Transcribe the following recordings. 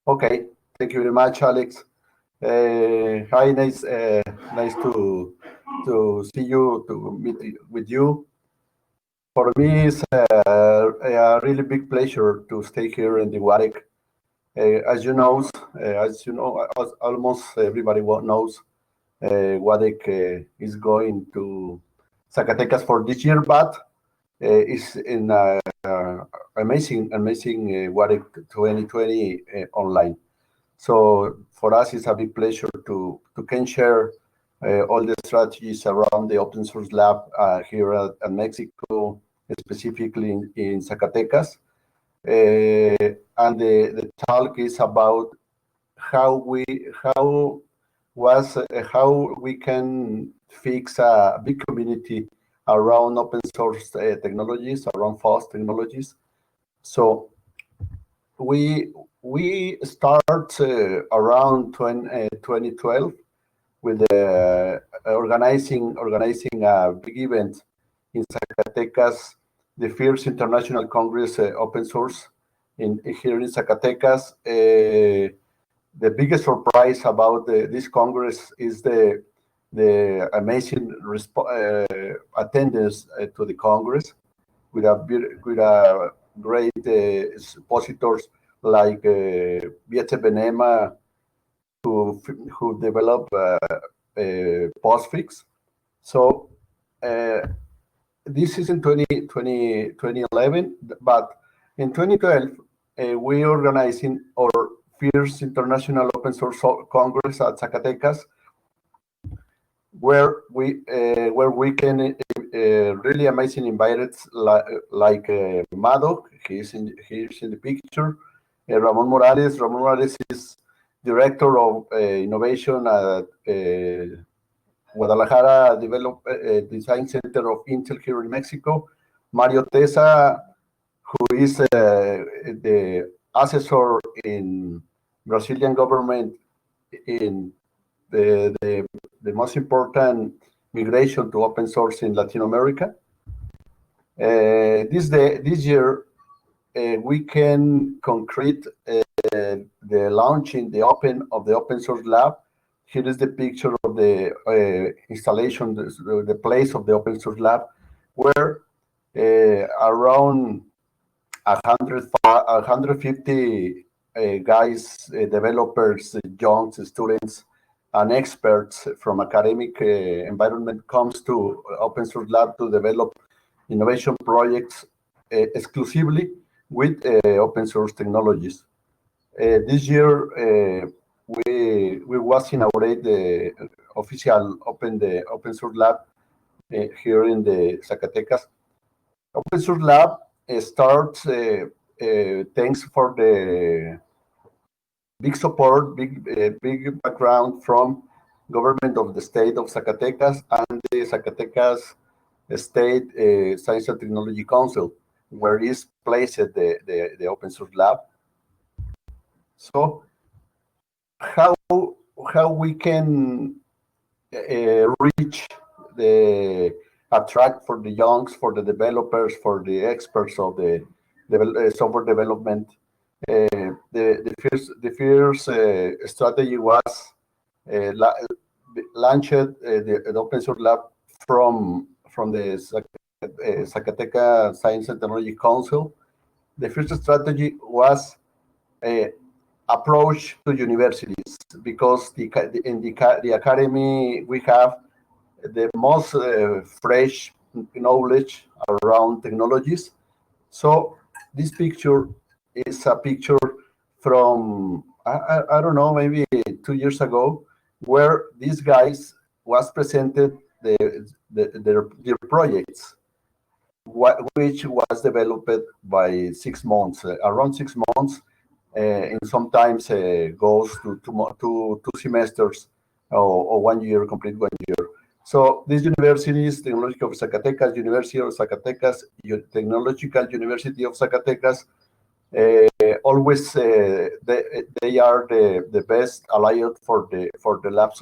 Okay, thank you very much, Alex. Hi, nice to see you, to meet with you. For me, it's a really big pleasure to stay here in the WAREC. As you know, almost everybody knows WAREC is going to Zacatecas for this year, but it's in amazing WAREC 2020 online. So for us, it's a big pleasure to can share all the strategies around the open source lab here at Mexico, specifically in Zacatecas. And the talk is about how we can fix a big community around open source technologies, around FOSS technologies. So we start around 2012 with organizing a big event in Zacatecas, the first International Congress Open Source here in Zacatecas. The biggest surprise about this Congress is the amazing attendance to the Congress, with a great expositors like Viete Benema, who developed postfix. So this is in 2011, but in 2012 we organizing our first International Open Source Congress at Zacatecas, where we can really amazing inviteds like Madoc. He's in the picture. Ramon Morales is director of innovation at Guadalajara Design Center of Intel here in Mexico. Mario Tesa, who is the assessor in Brazilian government in the most important migration to open source in Latin America. This year we can concrete the launching the open source lab. Here is the picture of the installation, the place of the open source lab, where around 150 guys, developers, young students, and experts from academic environment comes to open source lab to develop innovation projects exclusively with open source technologies. This year we was inaugurate the official open source lab here in the Zacatecas. Open source lab starts thanks for the big support, big background from government of the state of Zacatecas and the Zacatecas State Science and Technology Council, where is placed the open source lab. So how we can reach attract for the youngs, for the developers, for the experts of the software development. The first strategy was launched the open source lab from the Zacatecas Science and Technology Council. The first strategy was approach to universities, because in the academy we have the most fresh knowledge around technologies. So this picture is a picture from I don't know, maybe 2 years ago, where these guys was presented their projects, which was developed by 6 months, around 6 months, and sometimes goes to two semesters or 1 year, complete 1 year. So these universities, Technological of Zacatecas, University of Zacatecas, Technological University of Zacatecas, always they are the best allied for the lab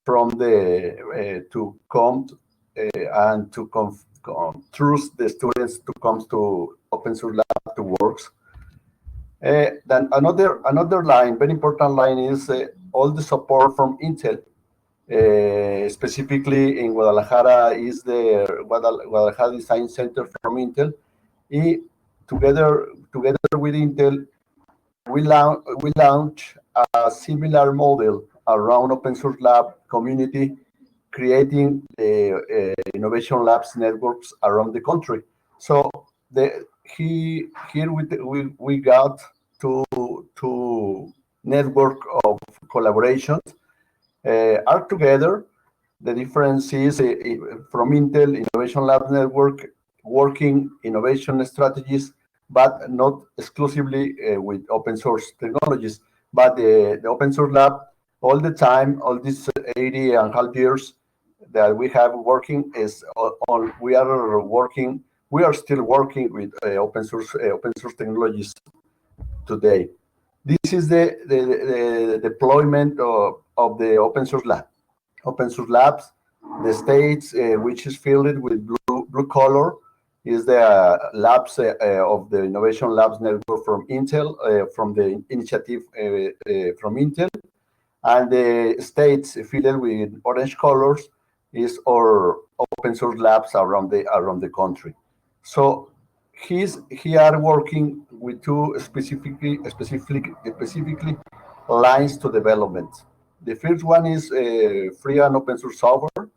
from the to come and to trust the students to come to open source lab to works. Then another line, very important line, is all the support from Intel. Specifically in Guadalajara is the Guadalajara Design Center from Intel. Together with Intel, we launch a similar model around open source lab community, creating the innovation labs networks around the country. So here we got to network of collaborations are together. The difference is from Intel Innovation Lab Network working innovation strategies, but not exclusively with open source technologies. But the open source lab, all the time, all these 80 and half years that we have working is on. We are still working with open source technologies today. This is the deployment of the open source lab. Open source labs, the states which is filled with blue color is the labs of the Innovation Labs Network from Intel, from the initiative from Intel, and the states filled with orange colors is our open source labs around the country. So he are working with two specifically lines to development. The first one is free and open source software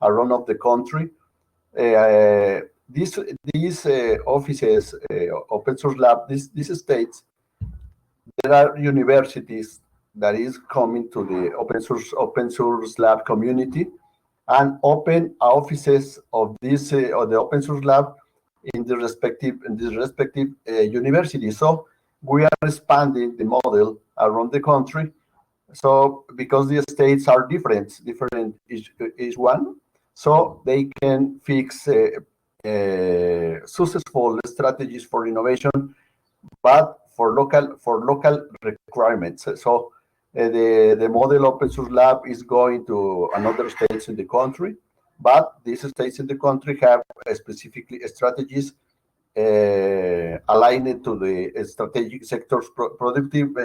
around of the country. These offices, open source lab, these states, there are universities that is coming to the open source lab community and open offices of this of the open source lab in the respective universities. So we are expanding the model around the country. So because the states are different is one, so they can fix successful strategies for innovation, but for local requirements. So the model open source lab is going to another states in the country, but these states in the country have specifically strategies aligned to the strategic sectors productive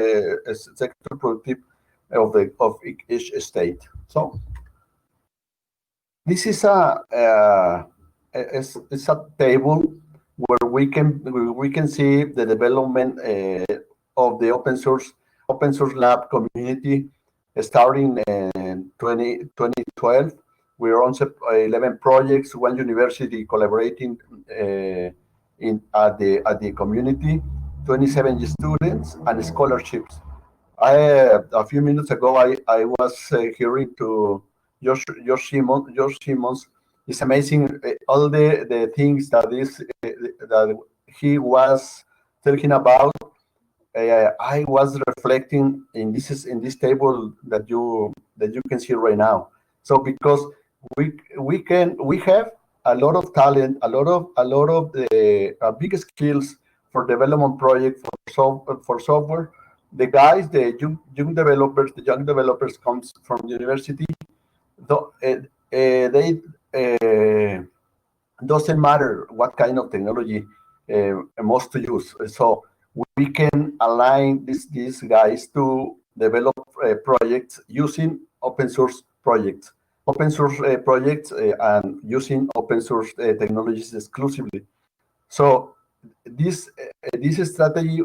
of each state. So this is a table where we can see the development of the open source lab community starting in 2012. We are on 11 projects, one university collaborating at the community, 27 students and scholarships. A few minutes ago, I was hearing to Josh Simmons. It's amazing all the things that he was talking about. I was reflecting in this table that you can see right now. So because we have a lot of talent, a lot of the big skills for development project for software. The guys, the young developers comes from university. They doesn't matter what kind of technology most to use. So we can align these guys to develop projects using open source projects, and using open source technologies exclusively. So this strategy,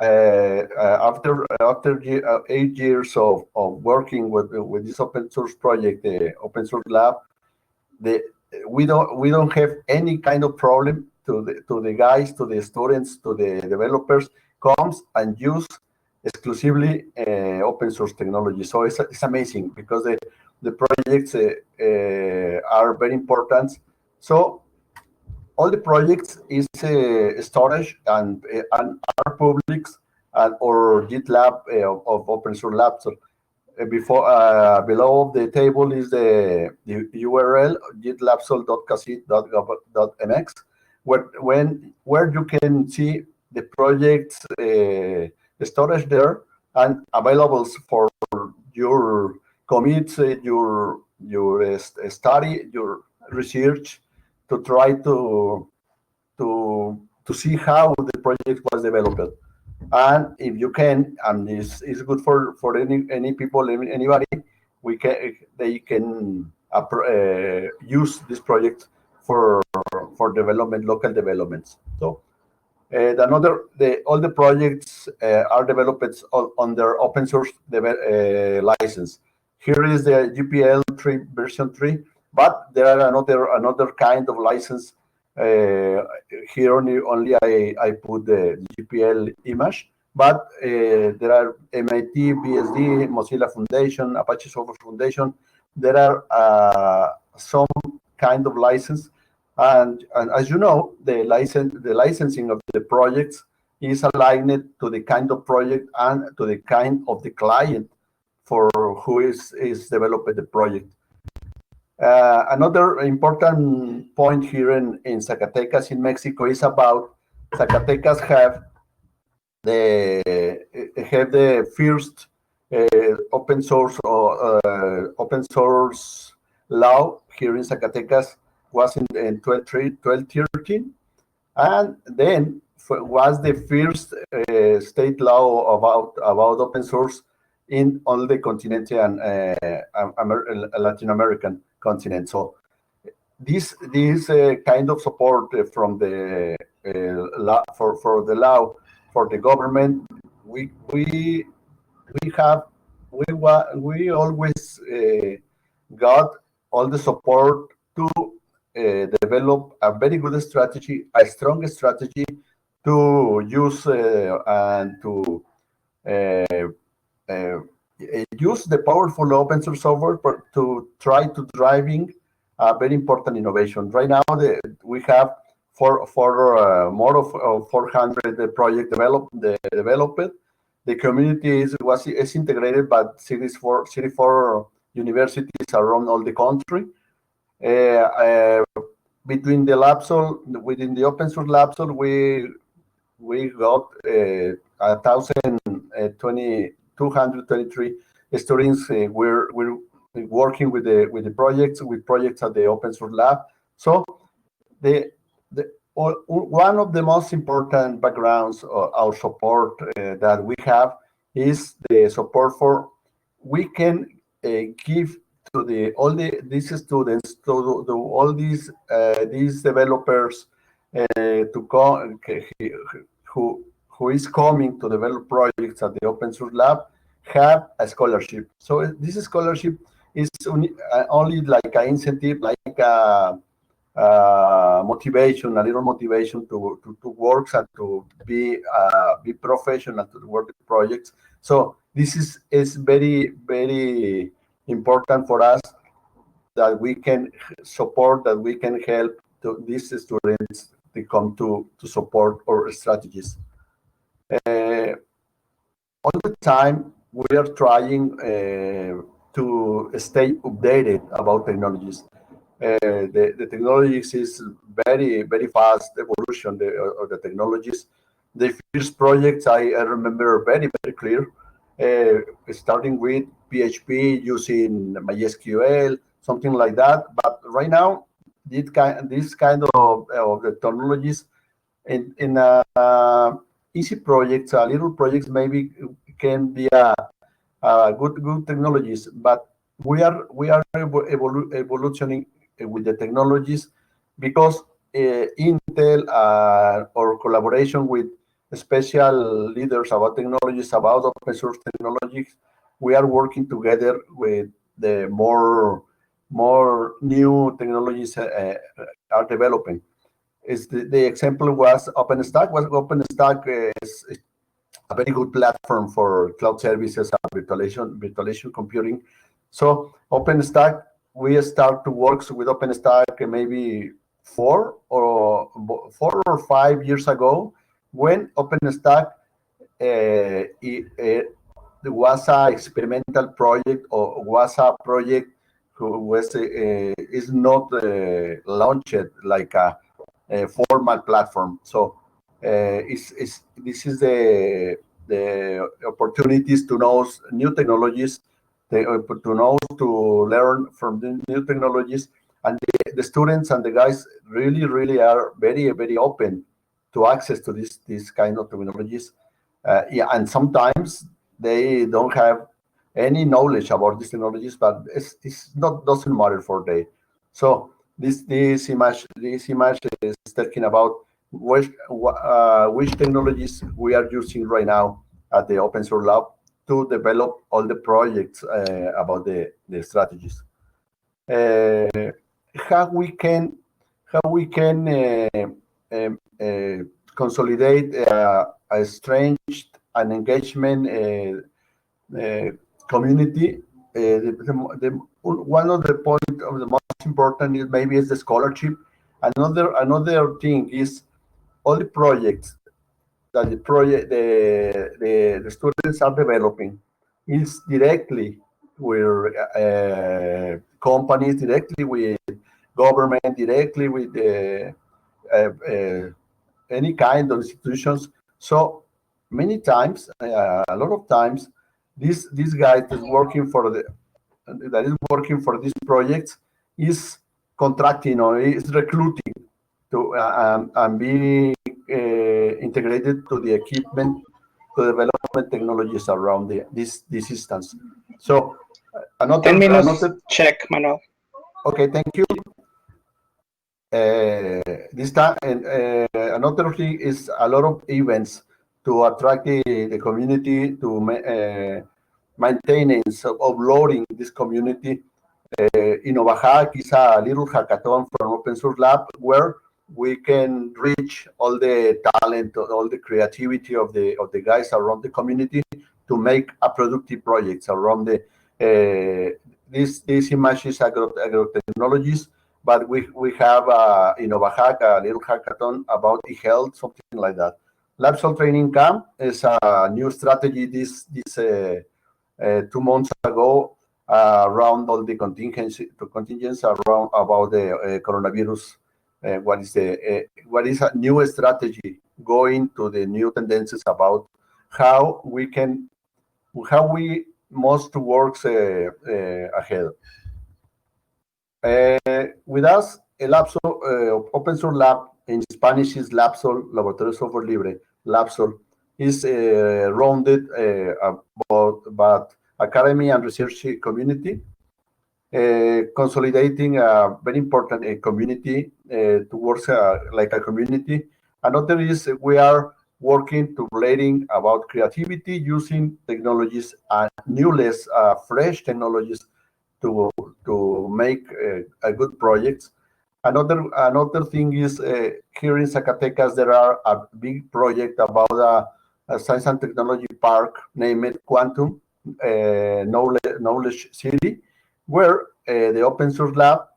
after 8 years of working with this open source project, the open source lab, we don't have any kind of problem to the guys, to the students, to the developers comes and use exclusively open source technology. So it's amazing because the projects are very important. So all the projects is storage and are public or GitLab of open source labs. So below the table is the URL gitlabsol.casit.gov.mx, where you can see the projects storage there and available for your commits, your study, your research, to try to see how the project was developed. And if you can, and this is good for any people, anybody, they can use this project for development, local developments. So all the projects are developed under open source license. Here is the GPL 3 version 3, but there are another kind of license. Here only I put the GPL image, but there are MIT, BSD, Mozilla Foundation, Apache Software Foundation. There are some kind of license. And as you know, the licensing of the projects is aligned to the kind of project and to the kind of the client for who is developing the project. Another important point here in Zacatecas in Mexico is about Zacatecas have the first open source law here in Zacatecas was in 2013, and then was the first state law about open source in all the continent and Latin American continent. So this kind of support from the law for the law for the government, we always got all the support to develop a very good strategy, a strong strategy to use and to use the powerful open source software to try to driving a very important innovation. Right now, we have more of 400 projects developed. The community is integrated, but 34 universities around all the country. Within the open source LabSol, we got 223 students. We're working with the projects at the open source lab. So one of the most important backgrounds of our support that we have is the support for we can give to all these students, to all these developers to come who is coming to develop projects at the open source lab have a scholarship. So this scholarship is only like an incentive, like a motivation, a little motivation to work and to be professional to work with projects. So this is very, very important for us that we can support, that we can help these students to come to support our strategies. All the time we are trying to stay updated about technologies. The technologies is very, very fast evolution of the technologies. The first projects I remember very, very clear, starting with PHP using MySQL, something like that. But right now, this kind of the technologies in easy projects, little projects maybe can be a good technologies, but we are evolutioning with the technologies because Intel or collaboration with special leaders about technologies, about open source technologies, we are working together with the more new technologies are developing. The example was OpenStack. OpenStack is a very good platform for cloud services and virtualization computing. So OpenStack, we start to work with OpenStack maybe 4 or 5 years ago, when OpenStack it was an experimental project, or was a project who was is not launched like a formal platform. So this is the opportunities to know new technologies, to learn from the new technologies, and the students and the guys really are very, very open to access to this kind of technologies. Yeah, and sometimes they don't have any knowledge about these technologies, but it's not doesn't matter for they. So this image is talking about which technologies we are using right now at the open source lab to develop all the projects about the strategies. Uh, how we can um, consolidate a strange and engagement community. One of the point of the most important is maybe is the scholarship. Another thing is all the projects that the students are developing is directly with companies, directly with government, directly with any kind of institutions. So many times, a lot of times, this guy that is working for these projects is contracting or is recruiting to and be integrated to the equipment to development technologies around this instance. So 10 another minutes another check, Manuel. okay, thank you. This time, and another thing is a lot of events to attract the community to maintenance of uploading this community. Innovahack is a little hackathon from Open Source Lab where we can reach all the talent, all the creativity of the guys around the community to make a productive projects around the this image is agro technologies, but we have Innovahack, a little hackathon about e-health, something like that. LabSol Training Camp is a new strategy this 2 months ago around all the contingents around about the coronavirus. What is a new strategy going to the new tendencies about how we must work ahead. With us, el Open Source Lab in Spanish is LabSol, Laboratorio de Software Libre. LabSol is rounded about academy and research community, consolidating a very important community towards like a community. Another is we are working to relating about creativity using technologies and newless, fresh technologies to make a good projects. Another thing is here in Zacatecas there are a big project about a science and technology park named Quantum Knowledge City, where the open source lab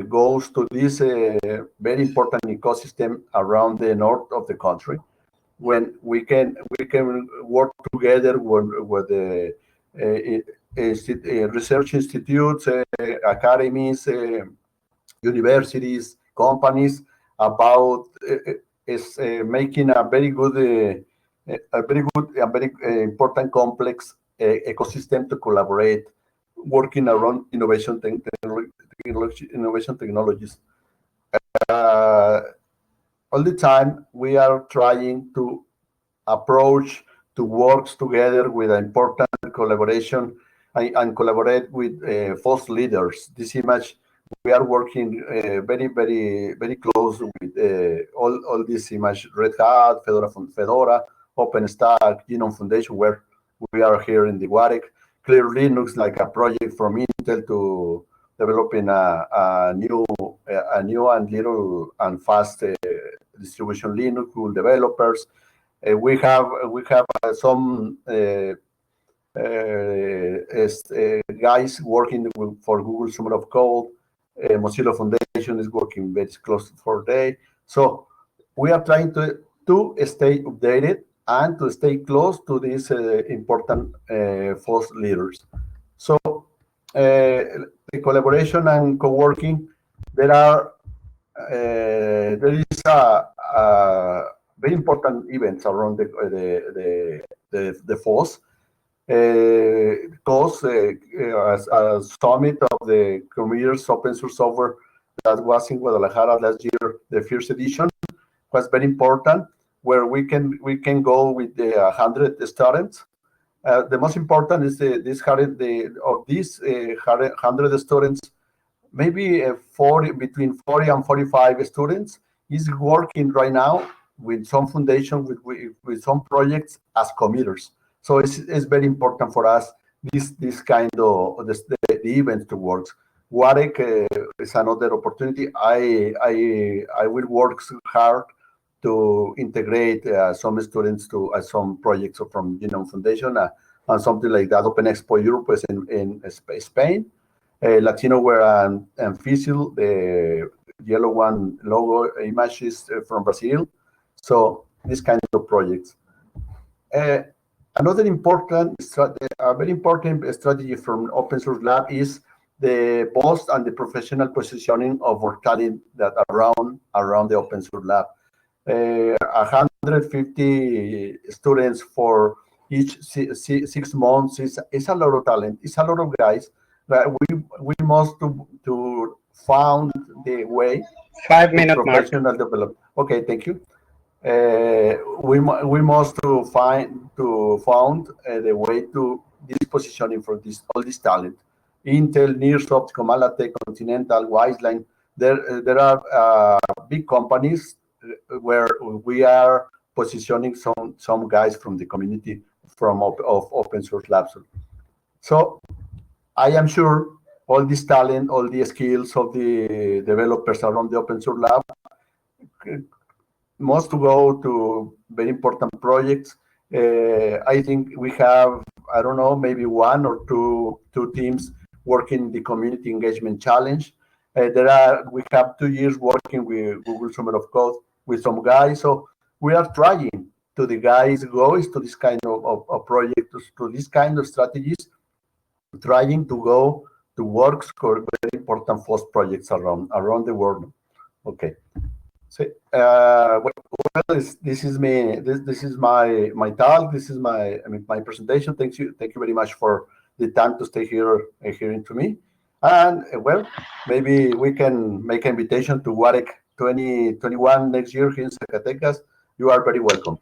goes to this very important ecosystem around the north of the country, when we can work together with the research institutes, academies, universities, companies about is making a very good, a very important complex ecosystem to collaborate, working around innovation technologies. All the time we are trying to approach to work together with an important collaboration and collaborate with FOSS leaders. This image, we are working very close with all this image, Red Hat, Fedora, OpenStack, Genome Foundation, where we are here in the WAREC. Clear Linux, like a project from Intel to developing a new and little and fast distribution Linux tool developers. We have some guys working for Google Summer of Code. Mozilla Foundation is working very close for day. So we are trying to stay updated and to stay close to these important FOSS leaders. So the collaboration and co-working, there is a very important events around the FOSS. Because as a summit of the Commerce Open Source Software that was in Guadalajara last year, the first edition was very important. where we can go with the 100 students. The most important is of these 100 students, maybe 40, between 40 and 45 students is working right now with some foundation, with some projects as committers. So it's very important for us, this kind of the events to work. WAREC is another opportunity. I will work hard to integrate some students to some projects from Genome Foundation and something like that. Open Expo Europe is in Spain. Latinoware and Fizzle, the yellow one logo image is from Brazil. So this kind of projects. Another very important strategy from Open Source Lab is the post and the professional positioning of our talent that around the Open Source Lab. 150 students for each 6 months is a lot of talent. It's a lot of guys. But we must to found the way 5-minute professional mark. development. Okay, thank you. We must to found the way to this positioning for all this talent. Intel, Nearsoft, Comalatech, Continental, Wiseline. There are big companies where we are positioning some guys from the community of Open Source Labs. So I am sure all this talent, all the skills of the developers around the Open Source Lab must go to very important projects. I think we have, I don't know, maybe one or two teams working the Community Engagement Challenge. We have 2 years working with Google Summer of Code with some guys. So we are trying to the guys goes to this kind of projects, to this kind of strategies, trying to go to work for very important FOSS projects around the world. Okay. So this is me. This is my talk. This is my presentation. Thank you very much for the time to stay here hearing to me. And well, maybe we can make an invitation to WAREC 2021 next year here in Zacatecas. You are very welcome.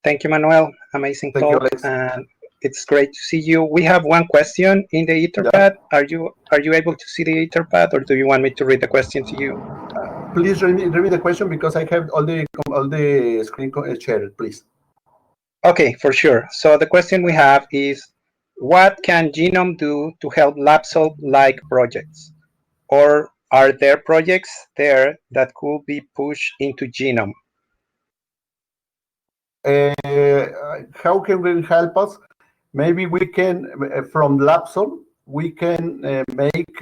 Thank you, Manuel. Amazing Thank you, talk, Alex. and it's great to see you. We have one question in the Etherpad. Yeah. Are you able to see the Etherpad, or do you want me to read the question to you? Please read me the question because I have all the screen shared. Please. Okay, for sure. So the question we have is, what can Genome do to help LabSolve-like projects? Or are there projects there that could be pushed into Genome? How can we help us? Maybe we can, from LabSolve, we can make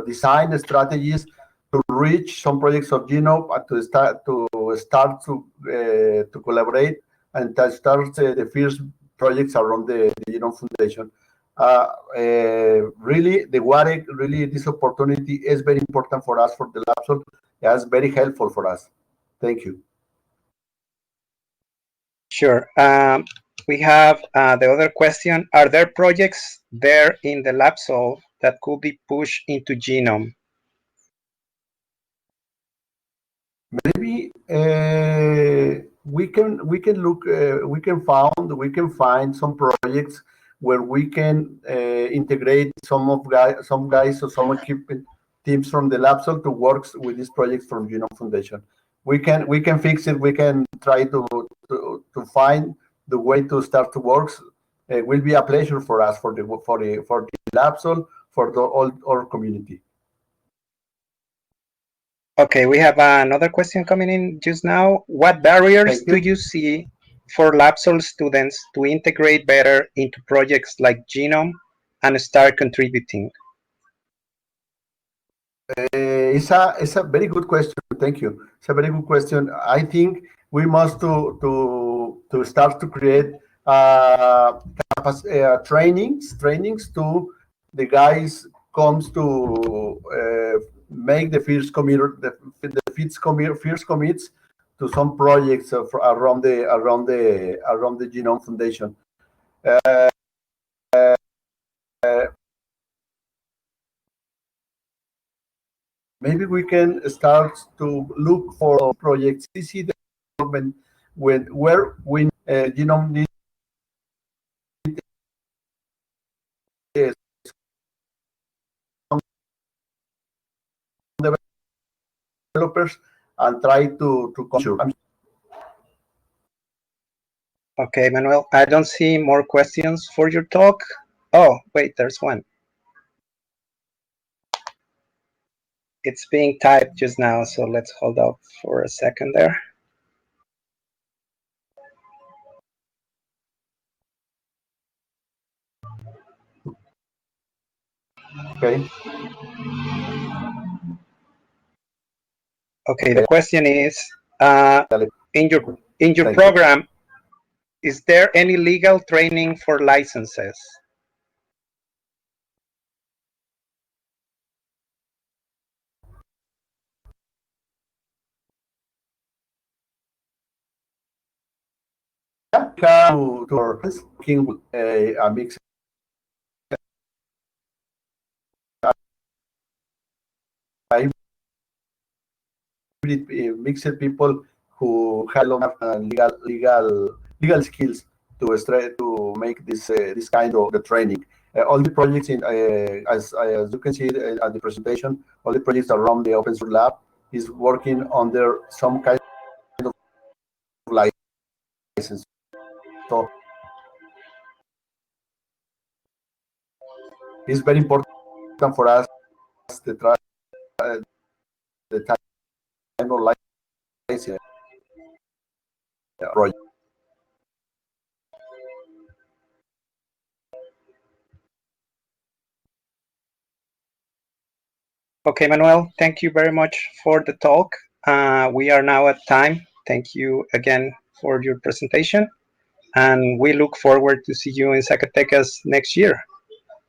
design strategies to reach some projects of Genome and to start to collaborate and to start the first projects around the Genome Foundation. Really, the WAREC, really, this opportunity is very important for us, for the LabSolve. It's very helpful for us. Thank you. Sure. We have the other question. Are there projects there in the LabSolve that could be pushed into Genome? Maybe we can look, we can find some projects where we can integrate some guys or some equipment teams from the LabSolve to work with these projects from Genome Foundation. We can fix it. We can try to find the way to start to work. It will be a pleasure for us, for the LabSolve, for all our community. Okay, we have another question coming in just now. What barriers do you see for LabSolve students to integrate better into projects like Genome and start contributing? It's a very good question. Thank you. It's a very good question. I think we must to start to create trainings to the guys comes to make the first commits to some projects around the Genome Foundation. Maybe we can start to look for projects. You see when where we need uh, some developers and try to control. Okay, Manuel, I don't see more questions for your talk. Oh, wait, there's one. It's being typed just now, so let's hold up for a second there. Okay. Okay, the question is, in your Thank you. program, is there any legal training for licenses? Yeah, to working with a mix mixed people who have legal skills to make this kind of the training. All the projects in as you can see at the presentation, all the projects around the open source lab is working under some kind of license. So it's very important for us to try the time of license project. Okay, Manuel, thank you very much for the talk. We are now at time. Thank you again for your presentation, and we look forward to see you in Zacatecas next year.